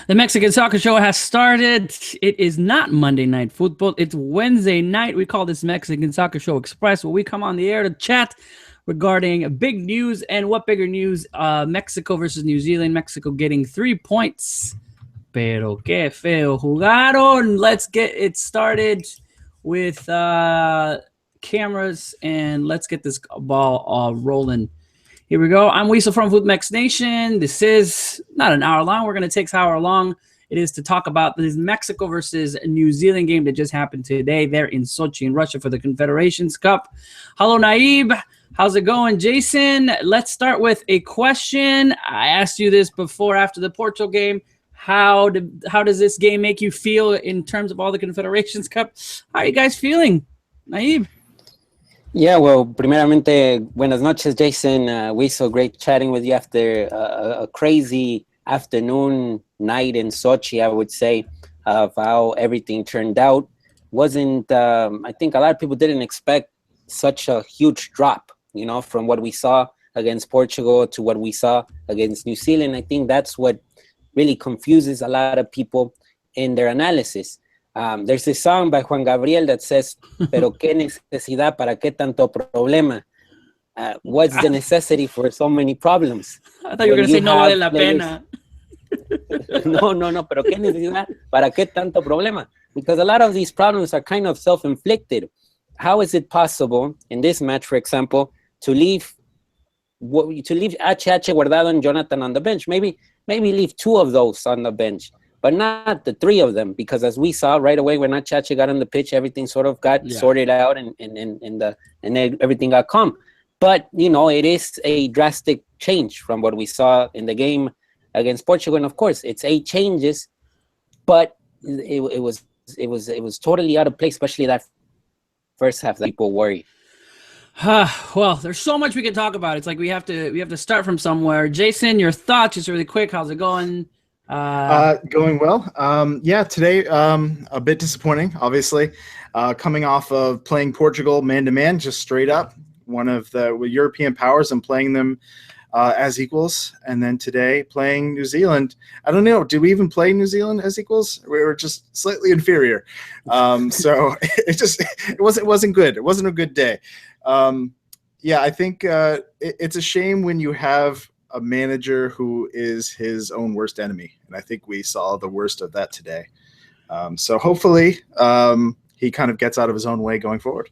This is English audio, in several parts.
The Mexican Soccer Show has started. It is not Monday Night Football. It's Wednesday night. We call this Mexican Soccer Show Express, where we come on the air to chat regarding big news. And what bigger news? Mexico versus New Zealand. Mexico getting 3 points. Pero qué feo jugaron. Let's get it started with cameras, and let's get this ball rolling. Here we go. I'm Weasel from FootMex Nation. This is not an hour long. We're going to take however long it is to talk about this Mexico versus New Zealand game that just happened today there in Sochi in Russia for the Confederations Cup. Hello, Naib. How's it going? Jason, let's start with a question. I asked you this before after the Portugal game. How does this game make you feel in terms of all the Confederations Cup? How are you guys feeling? Naib? Yeah, well, primeramente, buenas noches, Jason. We so great chatting with you after a crazy afternoon, night in Sochi, I would say, of how everything turned out. I think a lot of people didn't expect such a huge drop, from what we saw against Portugal to what we saw against New Zealand. I think that's what really confuses a lot of people in their analysis. There's a song by Juan Gabriel that says, pero qué necesidad, para qué tanto problema? What's the necessity for so many problems? I thought you were going to say no vale la pena. No, pero qué necesidad, para qué tanto problema? Because a lot of these problems are kind of self-inflicted. How is it possible in this match, for example, to leave HH Guardado and Jonathan on the bench? Maybe leave two of those on the bench, but not the three of them, because as we saw right away when Chacha got on the pitch, everything sort of got sorted out and everything got calm. But it is a drastic change from what we saw in the game against Portugal. And of course, it's 8 changes, but it was totally out of place, especially that first half that people worry. Well, there's so much we can talk about. It's like we have to start from somewhere. Jason, your thoughts, just really quick. How's it going? Going well. Today a bit disappointing, obviously. Coming off of playing Portugal man-to-man, just straight up, one of the European powers, and playing them as equals. And then today playing New Zealand. I don't know, did we even play New Zealand as equals? We were just slightly inferior. So it wasn't good. It wasn't a good day. I think it's a shame when you have a manager who is his own worst enemy. And I think we saw the worst of that today. So hopefully he kind of gets out of his own way going forward.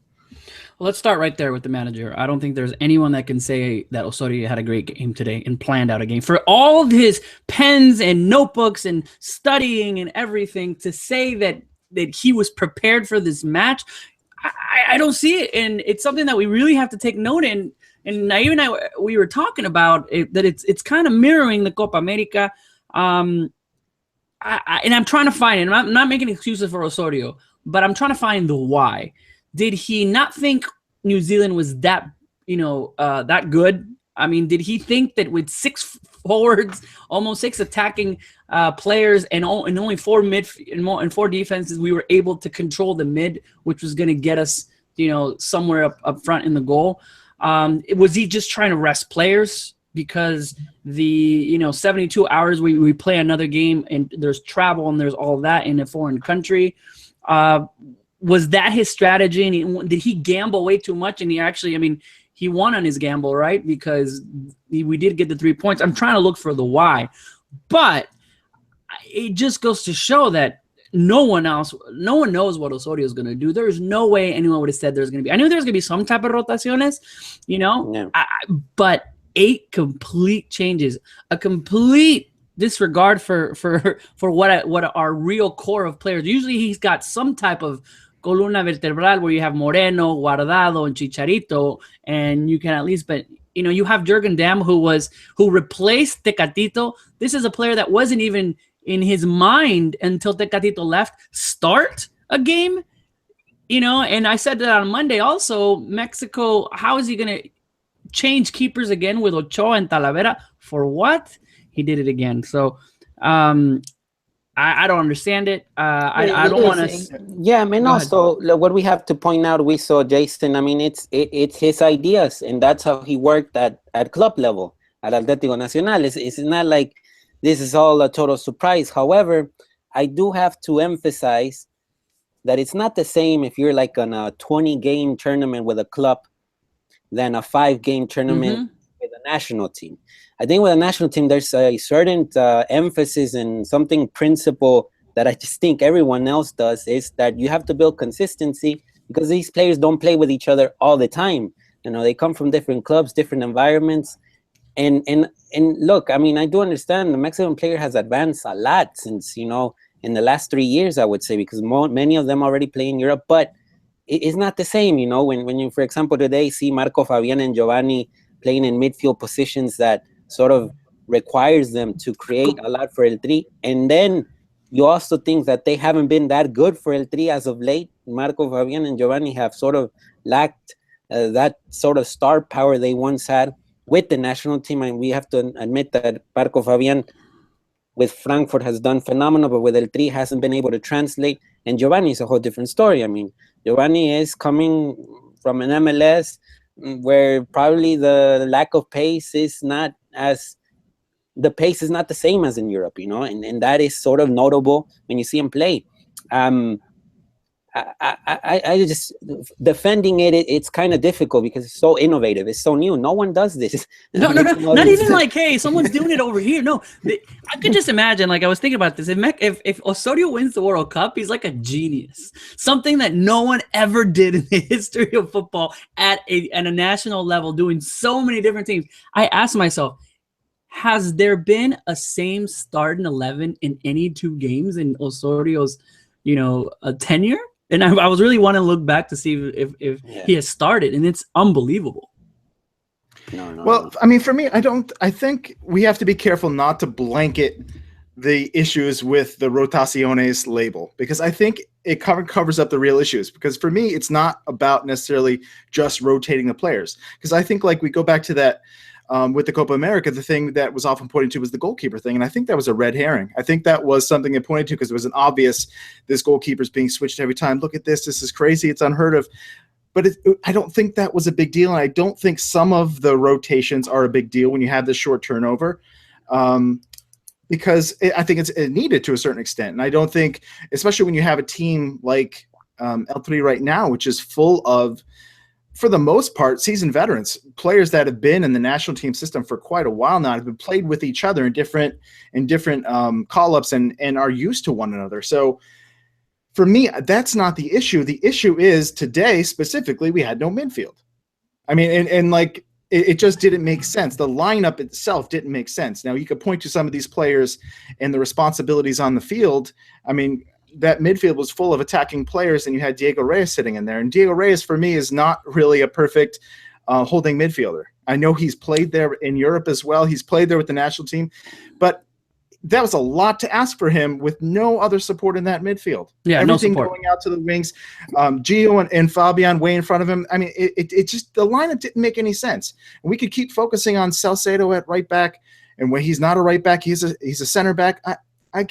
Well, let's start right there with the manager. I don't think there's anyone that can say that Osorio had a great game today and planned out a game. For all of his pens and notebooks and studying and everything, to say that he was prepared for this match, I don't see it. And it's something that we really have to take note in. And Naive and I, we were talking about it, that it's kind of mirroring the Copa America. And I'm trying to find it. I'm not making excuses for Osorio, but I'm trying to find the why. Did he not think New Zealand was that good? I mean, did he think that with 6 forwards, almost 6 attacking players, and only 4 and 4 defenses, we were able to control the mid, which was going to get us, somewhere up front in the goal? Was he just trying to rest players because the 72 hours we play another game and there's travel and there's all that in a foreign country? Was that his strategy? And did he gamble way too much? And he won on his gamble, right? Because we did get the 3 points. I'm trying to look for the why. But it just goes to show that no one knows what Osorio is going to do. There's no way anyone would have said there's going to be. I knew there was going to be some type of rotaciones, but 8 complete changes, a complete disregard for what our real core of players. Usually he's got some type of columna vertebral where you have Moreno, Guardado, and Chicharito, and you can at least, but you have Jürgen Damm who replaced Tecatito. This is a player that wasn't even in his mind until Tecatito left. Start a game, and I said that on Monday also. Mexico, how is he going to change keepers again with Ochoa and Talavera? For what? He did it again. So I don't understand it. I don't want to. Yeah, I mean, also what we have to point out, we saw Jason. I mean, it's his ideas, and that's how he worked at club level at Atlético Nacional. It's not like this is all a total surprise. However, I do have to emphasize that it's not the same if you're like on a 20-game tournament with a club than a 5-game tournament with a national team. I think with a national team, there's a certain emphasis and something principle that I just think everyone else does, is that you have to build consistency, because these players don't play with each other all the time. You know, they come from different clubs, different environments. And look, I mean, I do understand the Mexican player has advanced a lot since, you know, in the last 3 years, I would say, because many of them already play in Europe, but it's not the same, you know, when you, for example, today see Marco Fabian and Giovanni playing in midfield positions that sort of requires them to create a lot for El Tri. And then you also think that they haven't been that good for El Tri as of late. Marco Fabian and Giovanni have sort of lacked that sort of star power they once had with the national team. And we have to admit that Marco Fabian with Frankfurt has done phenomenal, but with El Tri hasn't been able to translate. And Giovanni is a whole different story. I mean, Giovanni is coming from an MLS where probably the lack of pace is not as, the pace is not the same as in Europe, you know, and that is sort of notable when you see him play. I just, defending it's kind of difficult because it's so innovative. It's so new. No one does this. No, not even like, hey, someone's doing it over here. No, I could just imagine, like I was thinking about this. If Osorio wins the World Cup, he's like a genius. Something that no one ever did in the history of football at a national level, doing so many different teams. I asked myself, has there been a same starting 11 in any 2 games in Osorio's, you know, tenure? And I was really wanting to look back to see if he has started, and it's unbelievable. Well, I mean, for me, I think we have to be careful not to blanket the issues with the rotaciones label, because I think it covers up the real issues. Because for me, it's not about necessarily just rotating the players. Because I think, like, we go back to that with the Copa America, the thing that was often pointed to was the goalkeeper thing. And I think that was a red herring. I think that was something it pointed to because it was an obvious, this goalkeeper's being switched every time. Look at this. This is crazy. It's unheard of. But I don't think that was a big deal. And I don't think some of the rotations are a big deal when you have this short turnover. Because I think it's needed to a certain extent. And I don't think, especially when you have a team like El Tri right now, which is full of, for the most part, seasoned veterans, players that have been in the national team system for quite a while now, have been played with each other in different call-ups and are used to one another. So for me, that's not the issue. The issue is today, specifically, we had no midfield. I mean, and like, it just didn't make sense. The lineup itself didn't make sense. Now, you could point to some of these players and the responsibilities on the field. I mean, that midfield was full of attacking players, and you had Diego Reyes sitting in there. And Diego Reyes, for me, is not really a perfect holding midfielder. I know he's played there in Europe as well. He's played there with the national team. But that was a lot to ask for him with no other support in that midfield. Yeah, everything no support. Going out to the wings. Gio and Fabian way in front of him. I mean, it just, the lineup didn't make any sense. And we could keep focusing on Salcedo at right back, and when he's not a right back, he's a center back. I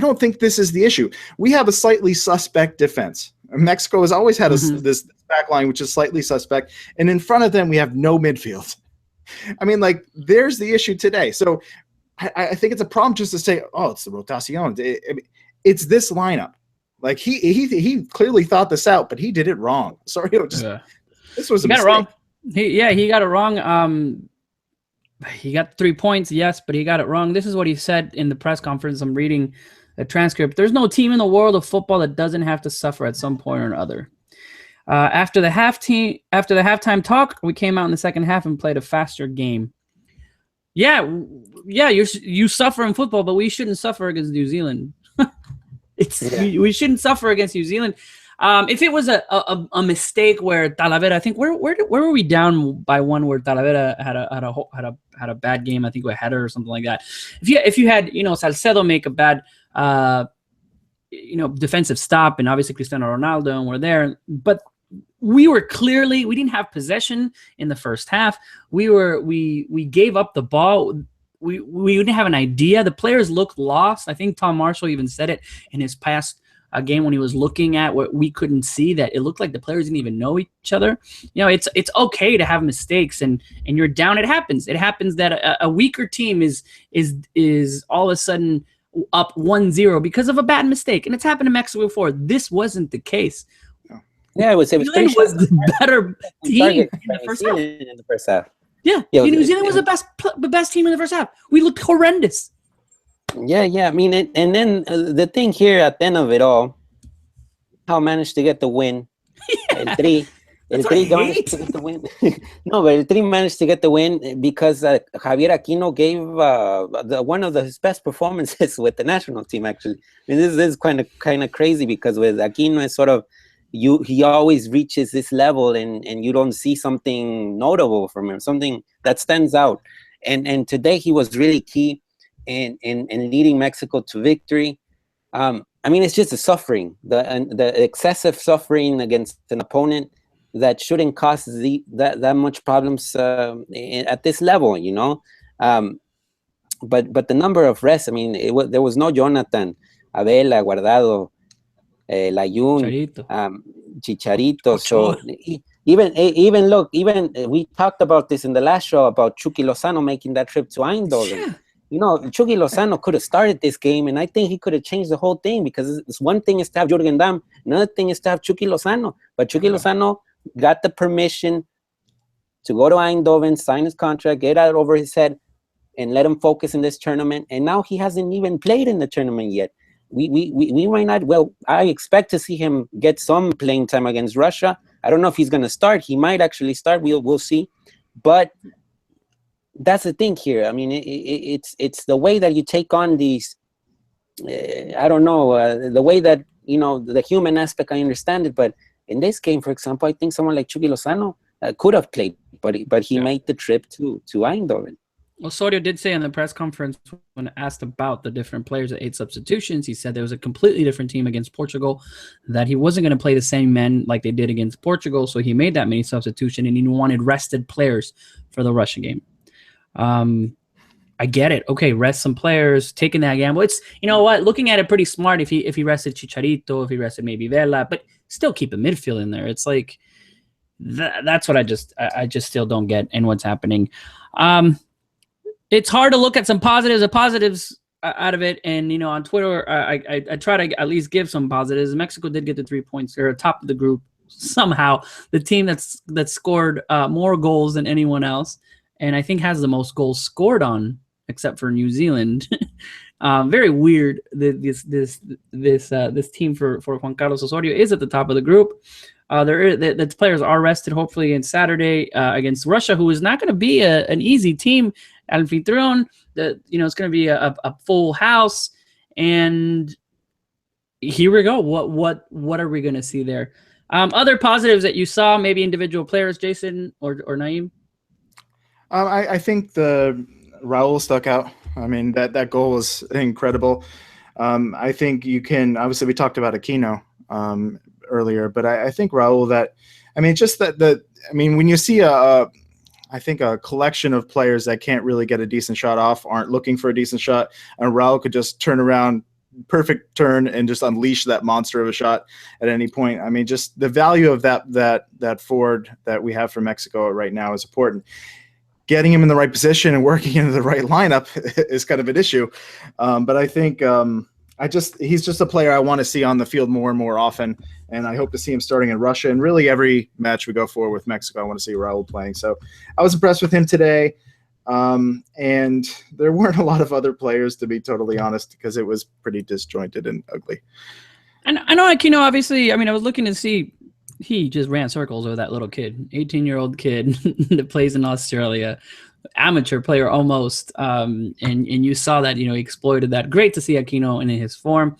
don't think this is the issue. We have a slightly suspect defense. Mexico has always had this back line, which is slightly suspect. And in front of them, we have no midfield. I mean, like, there's the issue today. So I think it's a problem just to say, oh, it's the rotación. It's this lineup. Like, he clearly thought this out, but he did it wrong. Sorry, this was a mistake. Got it wrong. He got it wrong. He got 3 points, yes, but he got it wrong. This is what he said in the press conference. I'm reading the transcript. There's no team in the world of football that doesn't have to suffer at some point or another. After the halftime talk, we came out in the second half and played a faster game. Yeah, you suffer in football, but we shouldn't suffer against New Zealand. We shouldn't suffer against New Zealand. If it was a mistake where Talavera, I think where were we down by 1 where Talavera had a bad game, I think a header or something like that. If you had, you know, Salcedo make a bad defensive stop, and obviously Cristiano Ronaldo, and we're there, but we didn't have possession in the first half. We gave up the ball. We didn't have an idea. The players looked lost. I think Tom Marshall even said it in his past a game when he was looking at what we couldn't see, that it looked like the players didn't even know each other. It's okay to have mistakes, and you're down. It happens. It happens that a weaker team is all of a sudden up 1-0 because of a bad mistake, and it's happened in Mexico before. This wasn't the case. Yeah, it was New Zealand was the better team in the first half. In the first half. Yeah, New Zealand was the best team in the first half. We looked horrendous. Yeah. I mean, and then the thing here at the end of it all, how managed to get the win. El Tri managed to get the win. No, but El Tri managed to get the win because Javier Aquino gave one of his best performances with the national team. Actually, I mean, this is kind of crazy because with Aquino, it's sort of he always reaches this level, and you don't see something notable from him, something that stands out. And today he was really key in leading Mexico to victory. I mean, it's just the suffering, the excessive suffering against an opponent that shouldn't cause that much problems at this level, you know. But the number of rests, I mean, there was no Jonathan, Abela, Guardado, Layun, Chicharito. So even we talked about this in the last show about Chucky Lozano making that trip to Eindhoven. Yeah. You know, Chucky Lozano could have started this game, and I think he could have changed the whole thing, because it's one thing is to have Jürgen Damm, another thing is to have Chucky Lozano. But Chucky Lozano got the permission to go to Eindhoven, sign his contract, get out over his head, and let him focus in this tournament. And now he hasn't even played in the tournament yet. We might not. Well, I expect to see him get some playing time against Russia. I don't know if he's going to start. He might actually start. We'll see. But that's the thing here. I mean, it's the way that you take on these. I don't know, the way that, you know, the human aspect. I understand it, but in this game, for example, I think someone like Chucky Lozano could have played, but he made the trip to Eindhoven. Osorio did say in the press conference, when asked about the different players at 8 substitutions, he said there was a completely different team against Portugal, that he wasn't going to play the same men like they did against Portugal, so he made that many substitutions, and he wanted rested players for the Russia game. I get it. Okay, rest some players, taking that gamble. It's, you know what, looking at it pretty smart if he rested Chicharito, if he rested maybe Vela, but still keep a midfield in there. It's like that's what I just still don't get in what's happening. It's hard to look at some positives out of it, and you know, on Twitter, I try to at least give some positives. Mexico did get the 3 points. They're top of the group somehow. The team that scored more goals than anyone else, and I think has the most goals scored on, except for New Zealand. Very weird. This team for Juan Carlos Osorio is at the top of the group. The players are rested, hopefully, against Saturday against Russia, who is not going to be an easy team. Anfitrión, it's going to be a full house, and here we go. What are we going to see there? Other positives that you saw, maybe individual players, Jason or Naeem? I think the Raul stuck out. I mean, that goal was incredible. I think you can, obviously we talked about Aquino earlier, but I think Raul, when you see I think a collection of players that can't really get a decent shot off, aren't looking for a decent shot, and Raul could just turn around, perfect turn, and just unleash that monster of a shot at any point. I mean, just the value of that forward that we have for Mexico right now is important. Getting him in the right position and working into the right lineup is kind of an issue. But I think he's just a player I want to see on the field more and more often. And I hope to see him starting in Russia. And really every match we go forward with Mexico, I want to see Raul playing. So I was impressed with him today. And there weren't a lot of other players, to be totally honest, because it was pretty disjointed and ugly. And I know Aquino, obviously, I mean, I was looking to see, he just ran circles over that little kid, 18-year-old kid that plays in Australia, amateur player almost. And you saw that, he exploited that. Great to see Aquino in his form.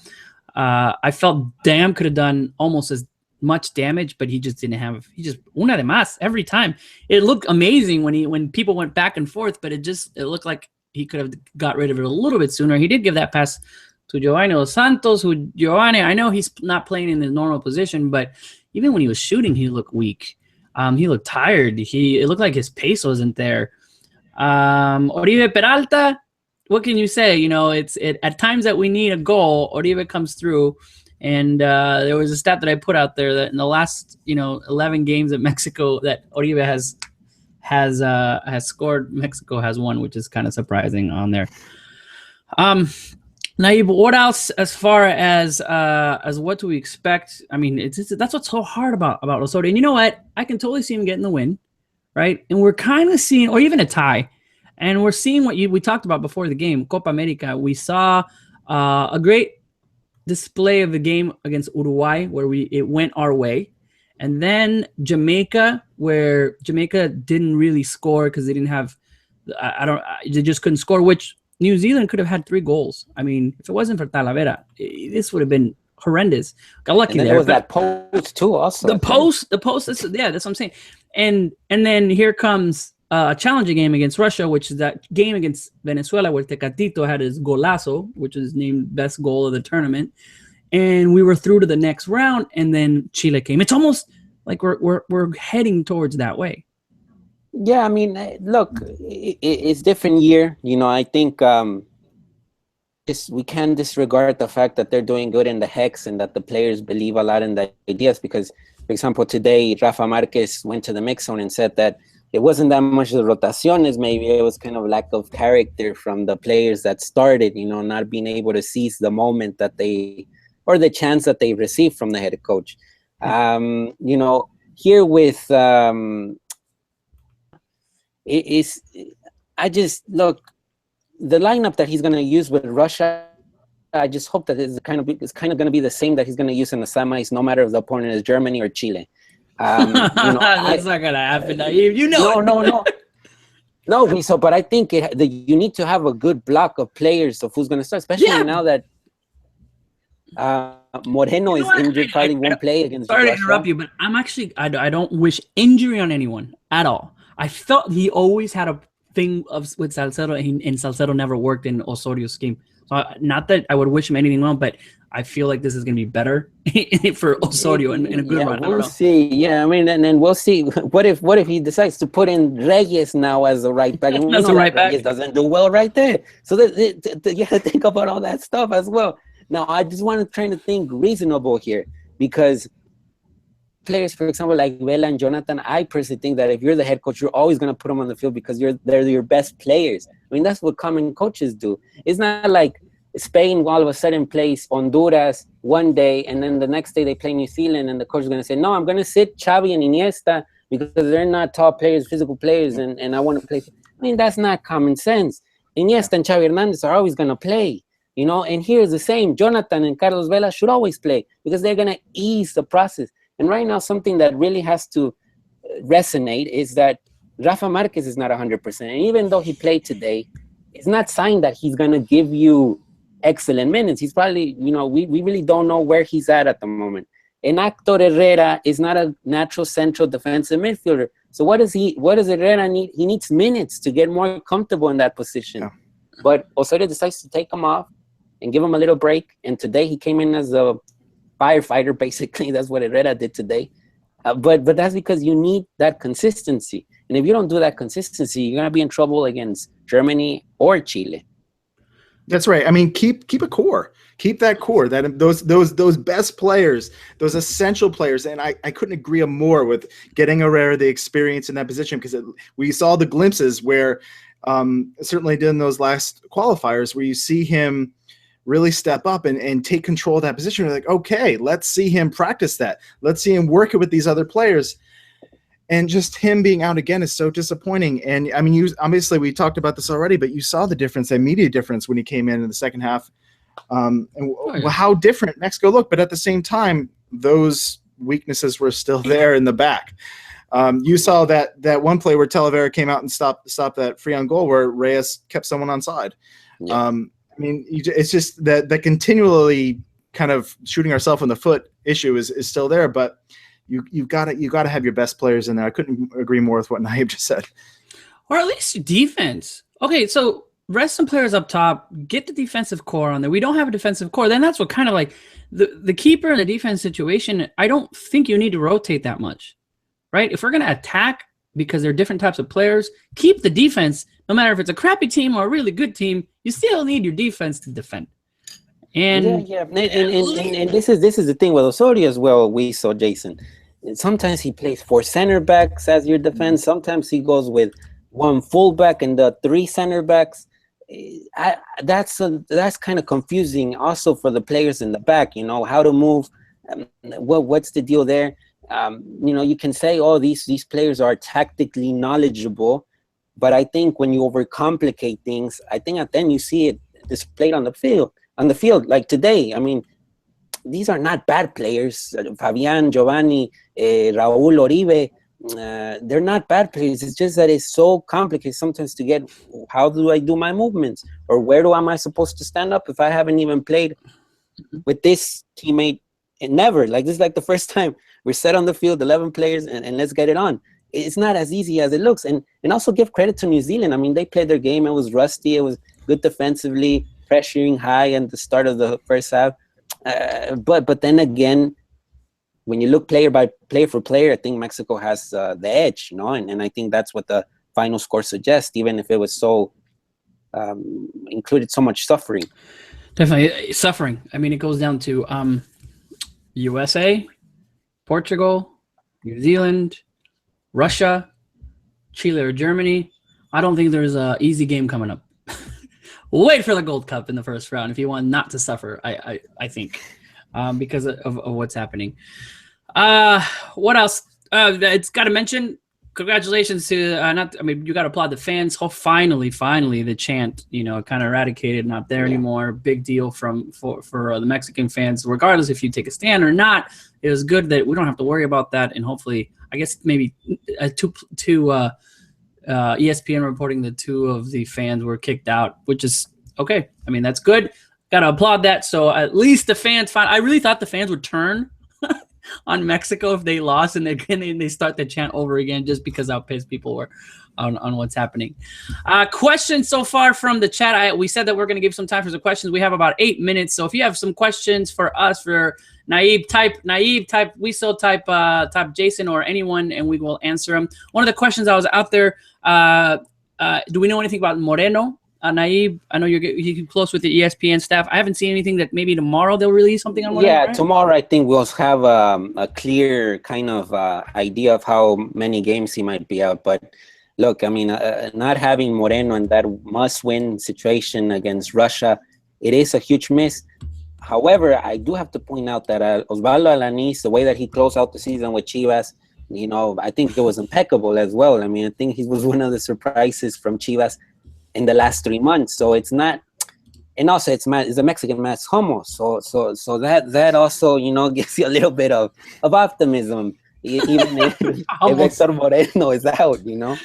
I felt Dam could have done almost as much damage, but he just una de más every time. It looked amazing when people went back and forth, but it looked like he could have got rid of it a little bit sooner. He did give that pass to Giovanni Dos Santos, who Giovanni, I know he's not playing in his normal position, but even when he was shooting, he looked weak. He looked tired. It looked like his pace wasn't there. Oribe Peralta, what can you say? It's at times that we need a goal, Oribe comes through And there was a stat that I put out there that in the last 11 games that Mexico that Oribe has scored, Mexico has won, which is kind of surprising on there. Naib, what else as far as what do we expect? I mean, that's what's so hard about Osorio. And you know what? I can totally see him getting the win, right? And we're kind of seeing, or even a tie, and we're seeing what we talked about before the game, Copa America. We saw a great display of the game against Uruguay where it went our way. And then Jamaica, where Jamaica didn't really score because they didn't have, they just couldn't score, which New Zealand could have had 3 goals. I mean, if it wasn't for Talavera, this would have been horrendous. Got lucky there. There was that post too also. The post, that's what I'm saying. And then here comes a challenging game against Russia, which is that game against Venezuela where Tecatito had his golazo, which is named best goal of the tournament. And we were through to the next round, and then Chile came. It's almost like we're heading towards that way. Yeah, I mean, look, it's different year. I think we can't disregard the fact that they're doing good in the hex and that the players believe a lot in the ideas. Because, for example, today Rafa Marquez went to the mix zone and said that it wasn't that much the rotaciones, maybe it was kind of lack of character from the players that started, not being able to seize the moment that or the chance that they received from the head coach. Here with look, the lineup that he's going to use with Russia, I just hope that it's kind of going to be the same that he's going to use in the semis, no matter if the opponent is Germany or Chile. That's not going to happen. No, Rizzo, but I think you need to have a good block of players of who's going to start, especially now that Moreno is injured, probably won't play against Sorry Russia. to interrupt you, but I'm actually, I don't wish injury on anyone at all. I felt he always had a thing with Salcedo, and Salcedo never worked in Osorio's scheme. So not that I would wish him anything wrong, but I feel like this is going to be better for Osorio in a good run. We'll see. Yeah, I mean, and then we'll see. What if he decides to put in Reyes now as a right back? And As a right back, Reyes doesn't do well right there. So you have to think about all that stuff as well. Now, I just want to try to think reasonable here, because players, for example, like Vela and Jonathan, I personally think that if you're the head coach, you're always going to put them on the field because they're your best players. I mean, that's what common coaches do. It's not like Spain all of a sudden plays Honduras one day, and then the next day they play New Zealand, and the coach is going to say, no, I'm going to sit Xavi and Iniesta because they're not top players, physical players, and I want to play. I mean, that's not common sense. Iniesta and Xavi Hernandez are always going to play. And here's the same. Jonathan and Carlos Vela should always play because they're going to ease the process. And right now, something that really has to resonate is that Rafa Marquez is not 100%. And even though he played today, it's not saying that he's going to give you excellent minutes. He's probably, we really don't know where he's at the moment. And Hector Herrera is not a natural central defensive midfielder. So what does Herrera need? He needs minutes to get more comfortable in that position. Yeah. But Osorio decides to take him off and give him a little break. And today he came in as a firefighter, basically. That's what Herrera did today. But that's because you need that consistency. And if you don't do that consistency, you're going to be in trouble against Germany or Chile. That's right. I mean, keep a core. Keep that core, those best players, those essential players. And I couldn't agree more with getting Herrera the experience in that position, because we saw the glimpses where certainly in those last qualifiers where you see him really step up and take control of that position. You're like, okay, let's see him practice that. Let's see him work it with these other players. And just him being out again is so disappointing. And I mean, obviously we talked about this already, but you saw the difference, the immediate difference when he came in the second half, how different Mexico looked. But at the same time, those weaknesses were still there in the back. You saw that one play where Talavera came out and stopped that free on goal where Reyes kept someone onside. Yeah. I mean, it's just that continually kind of shooting ourselves in the foot issue is still there, but you got to have your best players in there. I couldn't agree more with what Naib just said. Or at least defense. Okay, so rest some players up top, get the defensive core on there. We don't have a defensive core. Then that's what kind of like the keeper in the defense situation, I don't think you need to rotate that much, right? If we're going to attack because they're different types of players, keep the defense. No matter if it's a crappy team or a really good team, you still need your defense to defend. And and this is the thing with Osorio as well. We saw Jason. Sometimes he plays 4 center backs as your defense. Sometimes he goes with 1 fullback and the 3 center backs. That's kind of confusing also for the players in the back. You know how to move. What's the deal there? You know, you can say, oh, these players are tactically knowledgeable, but I think when you overcomplicate things, I think at then you see it displayed on the field. On the field, like today, I mean, these are not bad players. Fabian, Giovanni, Raúl, Oribe, they're not bad players. It's just that it's so complicated sometimes to get, how do I do my movements? Or where am I supposed to stand up if I haven't even played with this teammate? And never. Like, this is like the first time we're set on the field, 11 players, and let's get it on. It's not as easy as it looks. And also give credit to New Zealand. I mean, they played their game. It was rusty. It was good defensively, pressuring high at the start of the first half. But then again, when you look player for player, I think Mexico has the edge, you know, and I think that's what the final score suggests, even if it was so included so much suffering. Definitely suffering. I mean, it goes down to USA, Portugal, New Zealand, Russia, Chile, or Germany. I don't think there's an easy game coming up. Wait for the Gold Cup in the first round if you want not to suffer, I think, because of what's happening. What else? It's got to mention, congratulations to, you got to applaud the fans. Oh, finally, the chant, you know, kind of eradicated, not there anymore. Big deal for the Mexican fans, regardless if you take a stand or not. It was good that we don't have to worry about that, and hopefully, I guess maybe ESPN reporting that 2 of the fans were kicked out, which is okay. I mean, that's good. Got to applaud that. So at least the fans I really thought the fans would turn on Mexico if they lost and they start the chant over again, just because how pissed people were on what's happening. Questions so far from the chat. We said that we're going to give some time for some questions. We have about 8 minutes. So if you have some questions for us, for Naib, type Wiso, type Jason, or anyone, and we will answer them. One of the questions I was out there, do we know anything about Moreno? Naib, I know you're close with the ESPN staff. I haven't seen anything that maybe tomorrow they'll release something on Moreno. Yeah, right? tomorrow I think we'll have a clear kind of idea of how many games he might be out. But look, I mean, not having Moreno in that must-win situation against Russia, it is a huge miss. However, I do have to point out that Osvaldo Alanis, the way that he closed out the season with Chivas, you know, I think it was impeccable as well. I mean, I think he was one of the surprises from Chivas in the last 3 months. So it's not, and also it's a Mexican mass homo. So that also, you know, gives you a little bit of optimism, even if Hector Moreno is out, you know.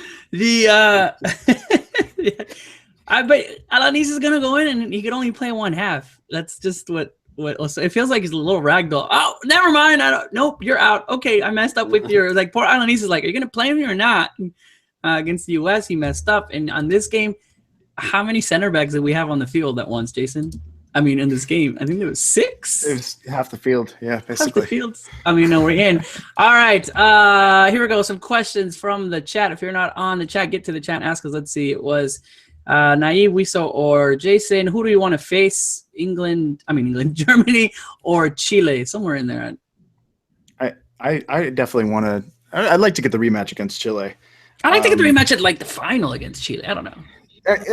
I bet Alanis is gonna go in and he could only play one half. That's just what it feels like. He's a little ragdoll. Oh, never mind. Nope, you're out. Okay, I messed up with your, like, poor Alanis is like, are you gonna play me or not? Against the US, he messed up, and on this game, how many center backs did we have on the field at once, Jason? I mean, in this game, I think there was 6. It was half the field, yeah, basically. Half the fields. I mean, no, we're in. All right, here we go. Some questions from the chat. If you're not on the chat, get to the chat and ask us. Let's see. It was Naib, Wiso, or Jason. Who do you want to face? England, Germany, or Chile? Somewhere in there. I definitely want to. I'd like to get the rematch against Chile. I'd like to get the rematch at, like, the final against Chile. I don't know.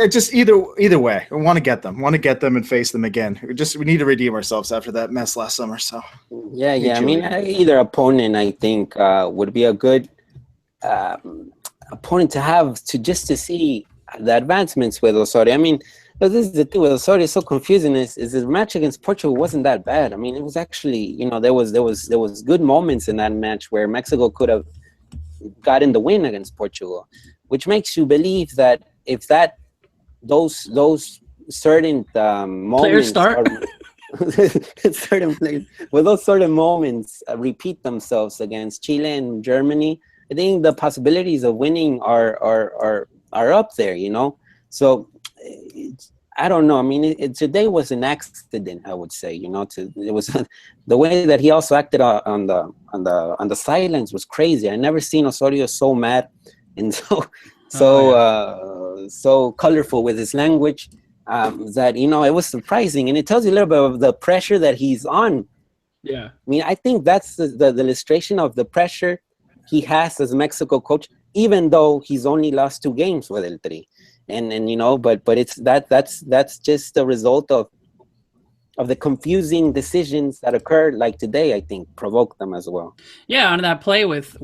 Just either way, I want to get them and face them again. We need to redeem ourselves after that mess last summer. So yeah. I mean, either opponent I think would be a good opponent to have to see the advancements with Osorio. I mean, this is the thing with Osorio. It's so confusing. Is the match against Portugal wasn't that bad. I mean, it was actually, you know, there was good moments in that match where Mexico could have gotten the win against Portugal, which makes you believe that if those certain moments those certain moments repeat themselves against Chile and Germany, I think the possibilities of winning are up there, you know. So I don't know. I mean, today was an accident, I would say. You know, it was the way that he also acted on the sidelines was crazy. I never seen Osorio so mad and so colorful with his language. that, you know, it was surprising. And it tells you a little bit of the pressure that he's on. Yeah. I mean, I think that's the illustration of the pressure he has as Mexico coach, even though he's only lost 2 games with El Tri. And you know, but it's that's just the result of the confusing decisions that occurred, like today, I think, provoked them as well. Yeah, on that play with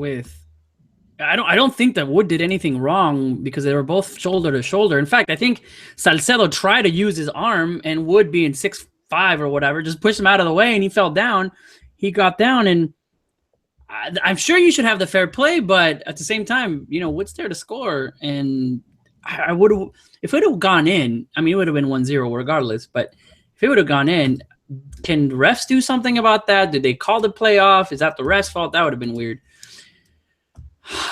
I don't think that Wood did anything wrong because they were both shoulder to shoulder. In fact, I think Salcedo tried to use his arm, and Wood, being 6'5" or whatever, just pushed him out of the way, and he fell down. He got down, and I'm sure you should have the fair play, but at the same time, you know, Wood's there to score, and I would have, if it would have gone in, I mean, it would have been 1-0 regardless, but if it would have gone in, can refs do something about that? Did they call the play off? Is that the refs' fault? That would have been weird.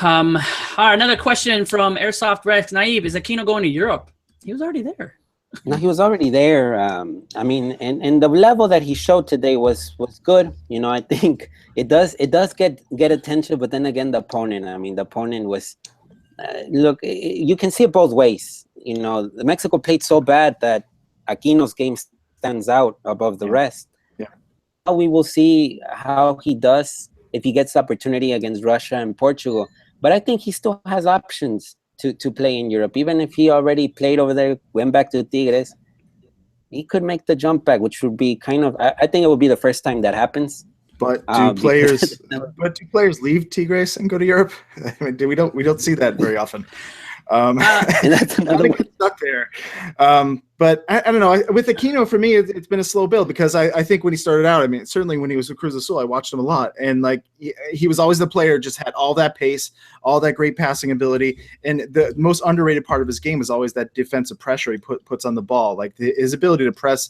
All right, another question from Airsoft Rex Naive. Is Aquino going to Europe? He was already there. No, he was already there. I mean, and the level that he showed today was good. You know, I think it does get attention, but then again, the opponent. I mean, the opponent was look. You can see it both ways. You know, Mexico played so bad that Aquino's game stands out above the rest. Yeah. We will see how he does if he gets the opportunity against Russia and Portugal. But I think he still has options to play in Europe. Even if he already played over there, went back to Tigres, he could make the jump back, which would be kind of, I think it would be the first time that happens. But do players leave Tigres and go to Europe? I mean, we don't see that very often. And that's another one. Stuck there. But I don't know. With Aquino, for me, it's been a slow build because I think when he started out, I mean, certainly when he was with Cruz Azul, I watched him a lot. And like he was always the player, just had all that pace, all that great passing ability. And the most underrated part of his game is always that defensive pressure he puts on the ball. Like his ability to press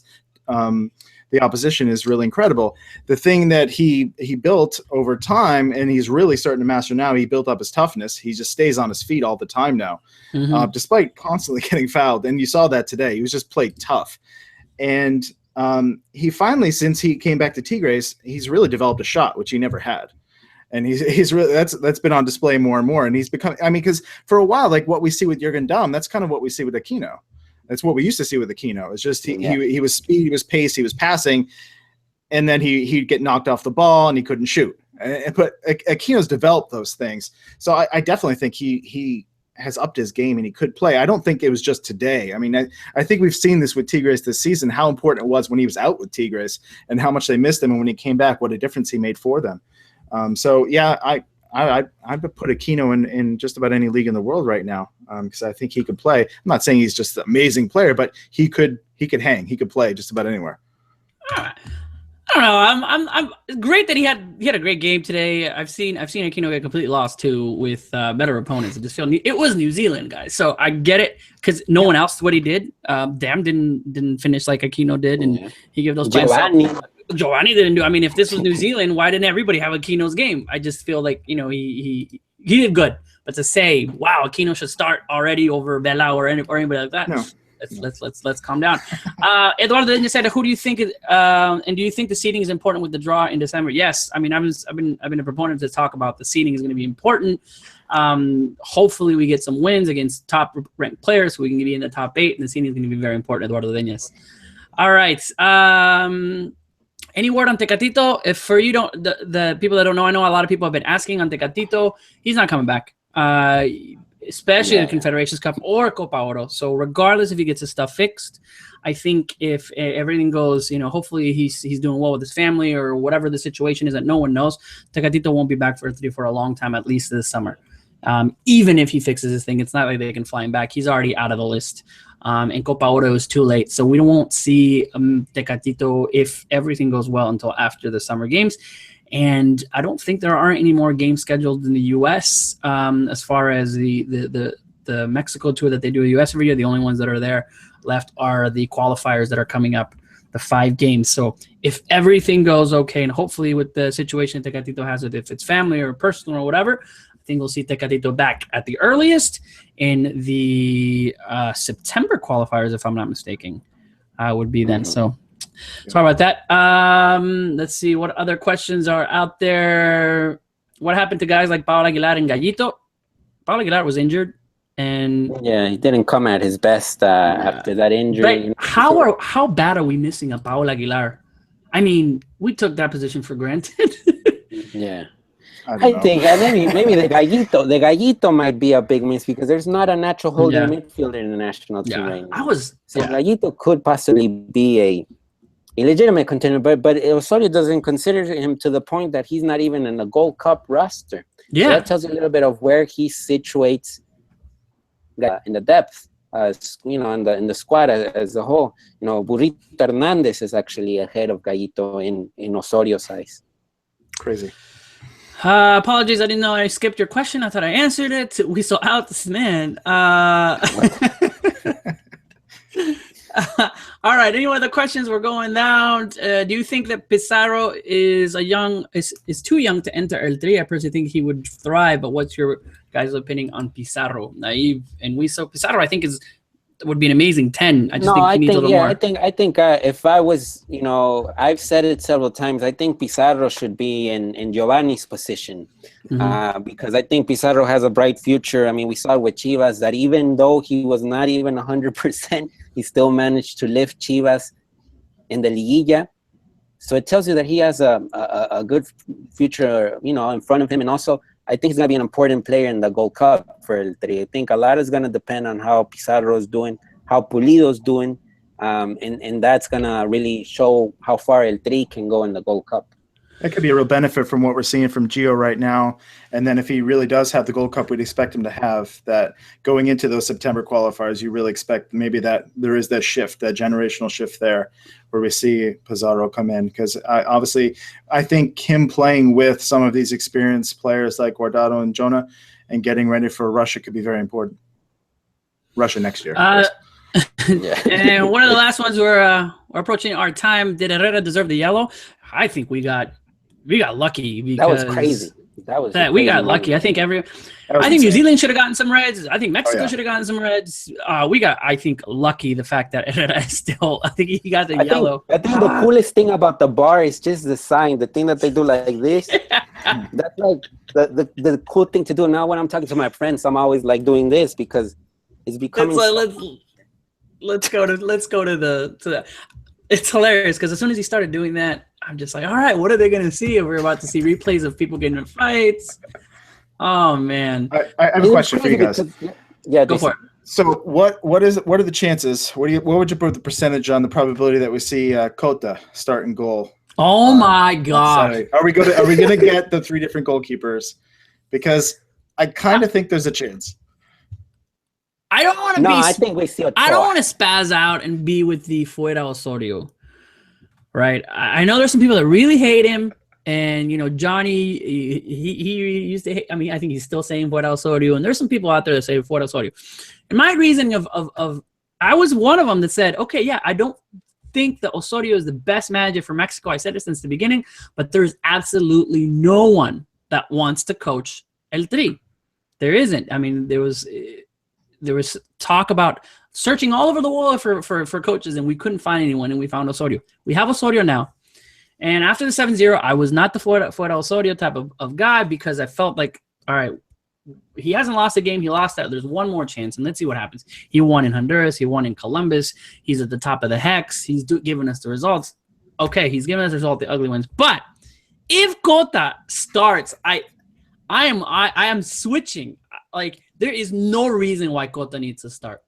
the opposition is really incredible. The thing that he built over time, and he's really starting to master now, he built up his toughness. He just stays on his feet all the time now, despite constantly getting fouled. And you saw that today. He was just played tough. And he finally, since he came back to Tigres, he's really developed a shot, which he never had. And he's really that's been on display more and more. And he's become, I mean, because for a while, like what we see with Jürgen Damm, that's kind of what we see with Aquino. That's what we used to see with Aquino. It's just he was speed, he was pace, he was passing, and then he'd get knocked off the ball and he couldn't shoot. But Aquino's developed those things. So I definitely think he has upped his game and he could play. I don't think it was just today. I mean, I think we've seen this with Tigres this season, how important it was when he was out with Tigres and how much they missed him. And when he came back, what a difference he made for them. So yeah, I'd put Aquino in just about any league in the world right now because I think he could play. I'm not saying he's just an amazing player, but he could hang. He could play just about anywhere. I don't know. I'm great that he had a great game today. I've seen Aquino get completely lost too with better opponents. It was New Zealand, guys, so I get it because no one else what he did. Dam didn't finish like Aquino did, and he gave those plays. Giovanni didn't do. I mean, if this was New Zealand, why didn't everybody have Aquino's game? I just feel like he did good, but to say, wow, Aquino should start already over Vela or anybody like that. No. Let's calm down. Eduardo then said, who do you think? And do you think the seeding is important with the draw in December? Yes. I mean, I've been a proponent to talk about the seeding is going to be important. Hopefully, we get some wins against top ranked players, so we can be in the top 8, and the seeding is going to be very important. Eduardo Deñas. All right. Any word on Tecatito? If for you don't, the people that don't know, I know a lot of people have been asking on Tecatito. He's not coming back, especially the Confederations Cup or Copa Oro. So regardless if he gets his stuff fixed, I think if everything goes, hopefully he's doing well with his family or whatever the situation is that no one knows, Tecatito won't be back for a long time, at least this summer. Even if he fixes his thing, it's not like they can fly him back. He's already out of the list. And Copa Oro is too late. So we won't see Tecatito if everything goes well until after the summer games. And I don't think there aren't any more games scheduled in the U.S. As far as the Mexico tour that they do in the U.S. every year. The only ones that are there left are the qualifiers that are coming up, the 5 games. So if everything goes okay, and hopefully with the situation Tecatito has with if it's family or personal or whatever, I think we'll see Tecatito back at the earliest in the September qualifiers, if I'm not mistaken, would be then. So sorry about that. Let's see what other questions are out there. What happened to guys like Paul Aguilar and Gallito? Paul Aguilar was injured. And Yeah, he didn't come at his best after that injury. but how bad are we missing a Paul Aguilar? I mean, we took that position for granted. Yeah. I don't think maybe the Gallito might be a big miss because there's not a natural holding Yeah. midfielder in the national team Yeah, right I now. was. So Yeah. Gallito could possibly be a legitimate contender, but Osorio doesn't consider him to the point that he's not even in the Gold Cup roster. So Yeah. that tells you a little bit of where he situates in the depth, in the squad as a whole. Burrito Hernandez is actually ahead of Gallito in Osorio's eyes. Crazy. Apologies, I didn't know I skipped your question. I thought I answered it. We saw out this man. All right. Any other questions? We're going down. Do you think that Pizarro is too young to enter El Tri? I personally think he would thrive, but what's your guys' opinion on Pizarro? Naive and we saw Pizarro. I think would be an amazing 10. I just think he needs a little more. I think if I was, I've said it several times. I think Pizarro should be in Giovanni's position because I think Pizarro has a bright future. I mean, we saw with Chivas that even though he was not even 100%, he still managed to lift Chivas in the Liguilla. So it tells you that he has a good future, in front of him. And also, I think he's going to be an important player in the Gold Cup for El Tri. I think a lot is going to depend on how Pizarro is doing, how Pulido's doing, and that's going to really show how far El Tri can go in the Gold Cup. That could be a real benefit from what we're seeing from Gio right now. And then if he really does have the Gold Cup, we'd expect him to have that going into those September qualifiers. You really expect maybe that there is that shift, that generational shift there where we see Pizarro come in. Because obviously, I think him playing with some of these experienced players like Guardado and Jonah and getting ready for Russia could be very important. Russia next year. And one of the last ones, we're approaching our time. Did Herrera deserve the yellow? I think we got lucky because that was crazy. We got lucky. I think New Zealand should have gotten some reds. I think Mexico should have gotten some reds. We got, I think, lucky the fact that Herrera is still. I think he got the yellow. I think the coolest thing about the bar is just the sign, the thing that they do like this. That's like the cool thing to do. Now when I'm talking to my friends, I'm always like doing this because it's becoming. Let's go to the. It's hilarious because as soon as he started doing that, I'm just like, all right, what are they going to see if we're about to see replays of people getting in fights? Oh man, I have a question for you guys. Go for it. So what are the chances? What would you put the percentage on the probability that we see Cota start in goal? Oh my God! Are we going to get the three different goalkeepers? Because I kind of think there's a chance. I don't want to be. No, I think we see. I don't want to spaz out and be with the Fuera Osorio. Right. I know there's some people that really hate him, and Johnny, he used to hate. I mean, I think he's still saying Fuera Osorio, and there's some people out there that say Fuera Osorio. And my reasoning of I was one of them that said, okay, yeah, I don't think that Osorio is the best manager for Mexico. I said it since the beginning, but there's absolutely no one that wants to coach El Tri. There isn't. I mean, there was talk about searching all over the world for coaches, and we couldn't find anyone, and we found Osorio. We have Osorio now. And after the 7-0, I was not the Fuera Osorio type of guy because I felt like, all right, he hasn't lost a game. He lost that. There's one more chance, and let's see what happens. He won in Honduras. He won in Columbus. He's at the top of the hex. He's giving us the results. Okay, he's giving us the result, the ugly ones. But if Cota starts, I am switching. Like, there is no reason why Cota needs to start.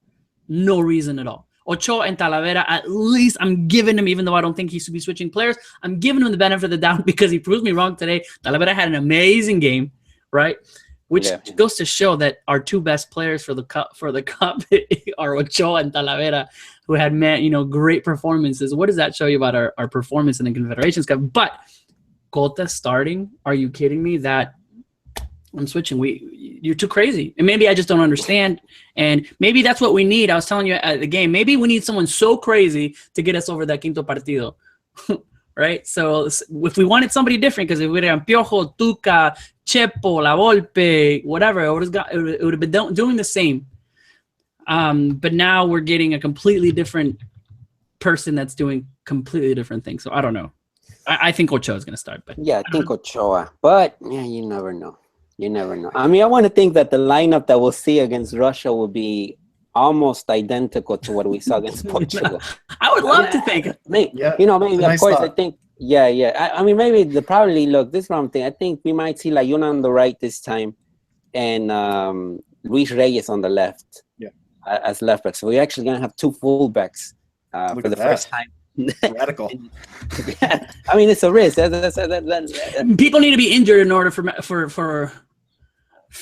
No reason at all. Ochoa and Talavera, at least I'm giving him, even though I don't think he should be switching players, I'm giving him the benefit of the doubt because he proved me wrong today. Talavera had an amazing game, right? Which goes to show that our two best players for the cup are Ochoa and Talavera, who had great performances. What does that show you about our performance in the Confederations Cup? But Cota starting, are you kidding me? That I'm switching. You're too crazy. And maybe I just don't understand. And maybe that's what we need. I was telling you at the game, maybe we need someone so crazy to get us over that quinto partido. Right? So if we wanted somebody different, because if we had Piojo, Tuca, Chepo, La Volpe, whatever, it would have been doing the same. But now we're getting a completely different person that's doing completely different things. So I don't know. I think Ochoa is going to start. But yeah, I think Ochoa. But yeah, you never know. You never know. I mean, I want to think that the lineup that we'll see against Russia will be almost identical to what we saw against Portugal. I would love to think. Maybe, Yeah, maybe, nice of course, thought. I think, I mean, maybe look, this is what I'm thinking. I think we might see Layuna on the right this time and Luis Reyes on the left as left back. So we're actually going to have two fullbacks for the first time. Radical. Yeah, I mean, it's a risk. People need to be injured in order for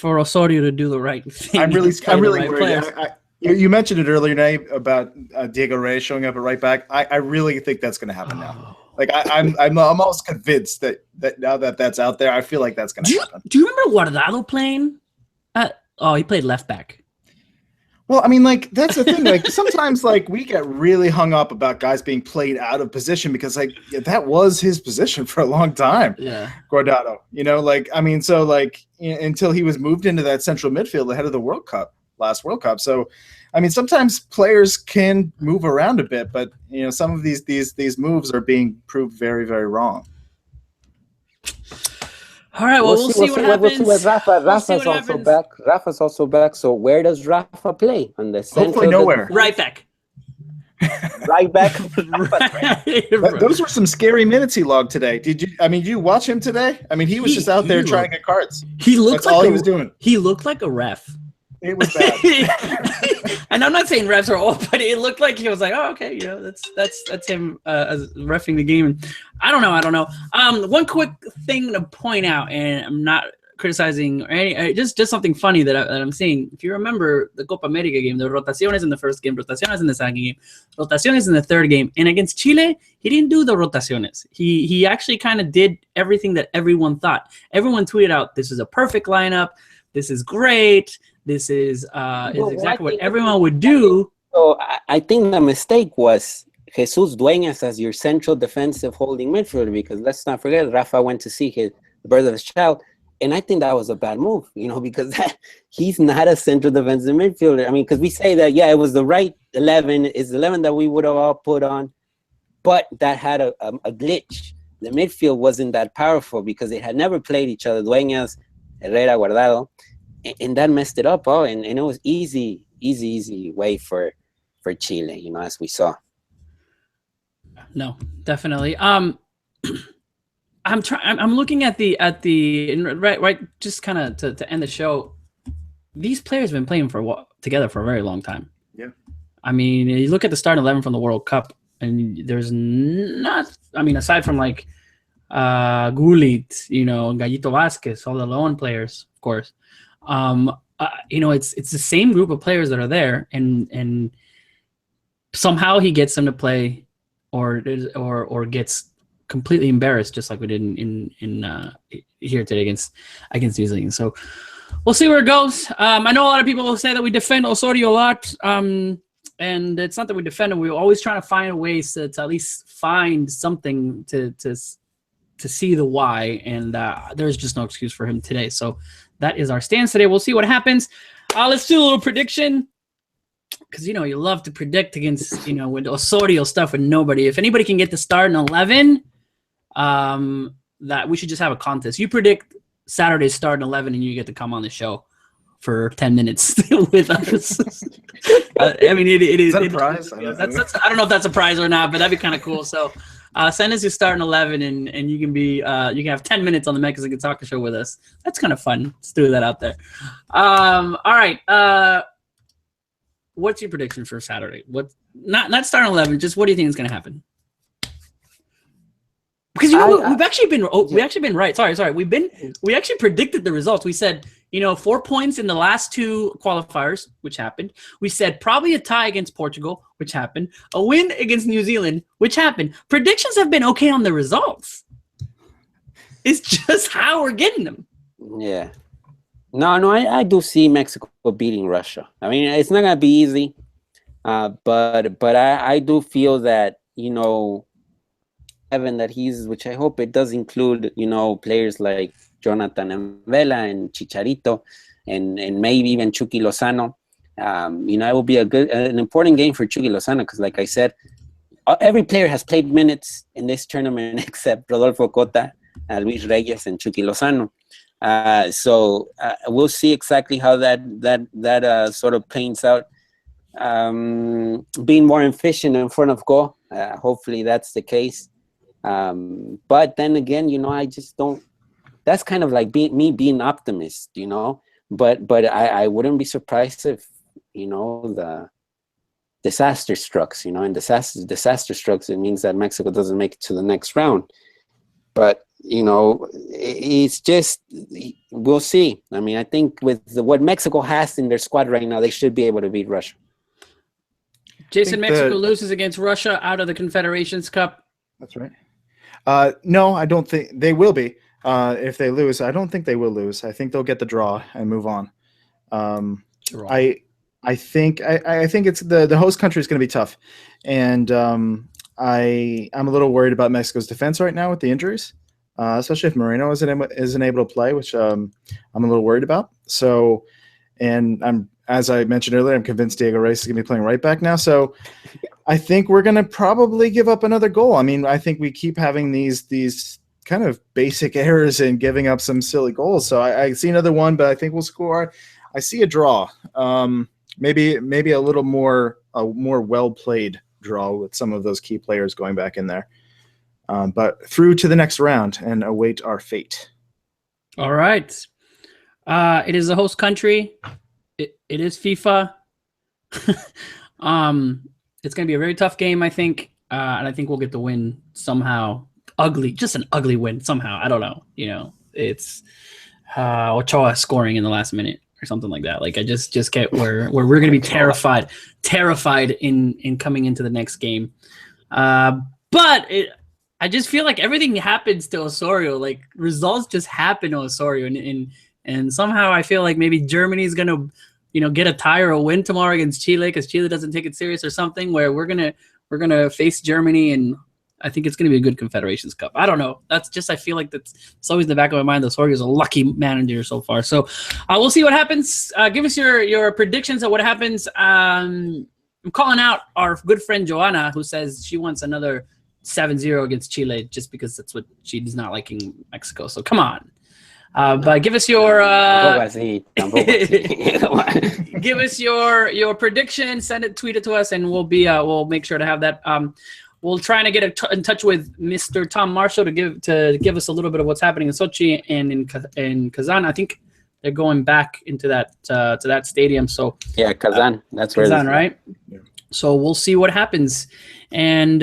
Osorio to do the right thing. I'm really right worried. You mentioned it earlier today about Diego Reyes showing up at right back. I really think that's going to happen now. Like I'm almost convinced that now that that's out there, I feel like that's going to happen. Do you remember Guardado playing? He played left back. Well, I mean, like that's the thing. Like sometimes, like we get really hung up about guys being played out of position because, like, that was his position for a long time. Yeah, Guardado. You know, like I mean, so like until he was moved into that central midfield ahead of the last World Cup. So, I mean, sometimes players can move around a bit, but some of these moves are being proved very, very wrong. All right, we'll see what happens. We'll see what Rafa's also back. Rafa's also back. So where does Rafa play? On the center? Hopefully nowhere. Right back. Right back. Those were some scary minutes he logged today. Did you watch him today? I mean, he was just out there trying to get cards. That's all he was doing. He looked like a ref. It was bad. And I'm not saying refs are all, but it looked like he was like, oh, okay, that's him as reffing the game. I don't know. One quick thing to point out, and I'm not criticizing or any, just something funny that I'm seeing. If you remember the Copa America game, there were rotaciones in the first game, rotaciones in the second game, rotaciones in the third game, and against Chile, he didn't do the rotaciones. He actually kind of did everything that everyone thought. Everyone tweeted out, "This is a perfect lineup. This is great. This is exactly what everyone would do." So I think the mistake was Jesus Dueñas as your central defensive holding midfielder, because let's not forget, Rafa went to see the birth of his child. And I think that was a bad move, because he's not a central defensive midfielder. I mean, because we say that, it was the right 11, is the 11 that we would have all put on, but that had a glitch. The midfield wasn't that powerful because they had never played each other, Dueñas, Herrera, Guardado, and that messed it up. And it was easy way for Chile, as we saw. No, definitely. I'm looking at the right just kind of to end the show. These players have been playing together for a very long time. Yeah. I mean, you look at the starting 11 from the World Cup, and there's not. I mean, aside from like Gullit, Gallito Vasquez, all the León players, of course. It's the same group of players that are there, and somehow he gets them to play, or gets completely embarrassed, just like we did in here today against New Zealand. So we'll see where it goes. I know a lot of people will say that we defend Osorio a lot, and it's not that we defend him. We're always trying to find ways to at least find something to see the why, and there's just no excuse for him today. So that is our stance today. We'll see what happens. Let's do a little prediction, because you love to predict against with Osorio stuff with nobody. If anybody can get to start in 11, that we should just have a contest. You predict Saturday's start in 11, and you get to come on the show for 10 minutes with us. I mean, it is. Is that a prize? I don't know if that's a prize or not, but that'd be kind of cool. So send us your start in 11, and you can be you can have 10 minutes on the Mexican Soccer Show with us. That's kind of fun. Let's do that out there. All right. What's your prediction for Saturday? What not starting 11? Just what do you think is going to happen? Because we've actually been right. Sorry. We actually predicted the results. We said 4 points in the last two qualifiers, which happened. We said probably a tie against Portugal, which happened. A win against New Zealand, which happened. Predictions have been okay on the results. It's just how we're getting them. Yeah. No, I do see Mexico beating Russia. I mean, it's not gonna be easy, but I do feel that Evan, that which I hope it does include players like Jonathan and Vela and Chicharito, and maybe even Chucky Lozano. It will be an important game for Chucky Lozano, because, like I said, every player has played minutes in this tournament except Rodolfo Cota, Luis Reyes, and Chucky Lozano. So we'll see exactly how that sort of paints out. Being more efficient in front of goal. Hopefully that's the case. But then again, I just don't. That's kind of like me being optimist, But I wouldn't be surprised if the disaster strikes, and disaster strikes. It means that Mexico doesn't make it to the next round. But it's just, we'll see. I mean, I think with what Mexico has in their squad right now, they should be able to beat Russia. Jason, Mexico loses against Russia out of the Confederations Cup. That's right. No, I don't think they will be. If they lose, I don't think they will lose. I think they'll get the draw and move on. I think it's the host country is going to be tough, and I'm a little worried about Mexico's defense right now with the injuries, especially if Moreno isn't able to play, which I'm a little worried about. So, and as I mentioned earlier, I'm convinced Diego Reyes is going to be playing right back now. So I think we're going to probably give up another goal. I mean, I think we keep having these kind of basic errors and giving up some silly goals. So I see another one, but I think we'll score. I see a draw. Maybe a little more well-played draw with some of those key players going back in there. But through to the next round and await our fate. All right. It is the host country. It is FIFA. It's going to be a very tough game, I think. And I think we'll get the win somehow. Just an ugly win somehow. I don't know. It's Ochoa scoring in the last minute or something like that. Like I just get where we're going to be terrified in coming into the next game. But I just feel like everything happens to Osorio. Like results just happen to Osorio, and somehow I feel like maybe Germany's going to get a tie or a win tomorrow against Chile because Chile doesn't take it serious or something. Where we're gonna face Germany, and I think it's going to be a good Confederations Cup. I don't know. That's just, I feel like it's always in the back of my mind. Osorio is a lucky manager so far. So we'll see what happens. Give us your predictions of what happens. I'm calling out our good friend Joanna, who says she wants another 7-0 against Chile just because that's what she's not liking Mexico. So come on. But give us your give us your prediction. Tweet it to us, and we'll make sure to have that. We'll try to get in touch with Mr. Tom Marshall to give us a little bit of what's happening in Sochi and in Kazan. I think they're going back into that to that stadium. So yeah, Kazan. That's where Kazan, right? Yeah. So we'll see what happens, and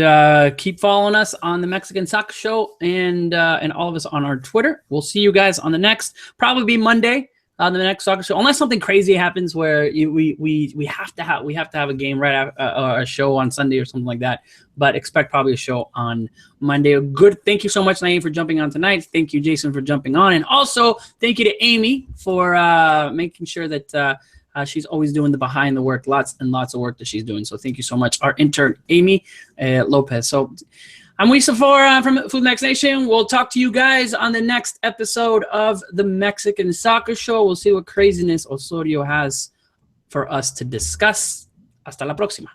keep following us on the Mexican Soccer Show and all of us on our Twitter. We'll see you guys on the next, probably be Monday. On the next soccer show, unless something crazy happens where we have to have a game right after a show on Sunday or something like that. But expect probably a show on Monday. Good. Thank you so much, Naeem, for jumping on tonight. Thank you, Jason, for jumping on, and also thank you to Amy for making sure that she's always doing the behind the work, lots and lots of work that she's doing. So thank you so much, our intern Amy Lopez. So. I'm Wisa from Food Next Nation. We'll talk to you guys on the next episode of the Mexican Soccer Show. We'll see what craziness Osorio has for us to discuss. Hasta la próxima.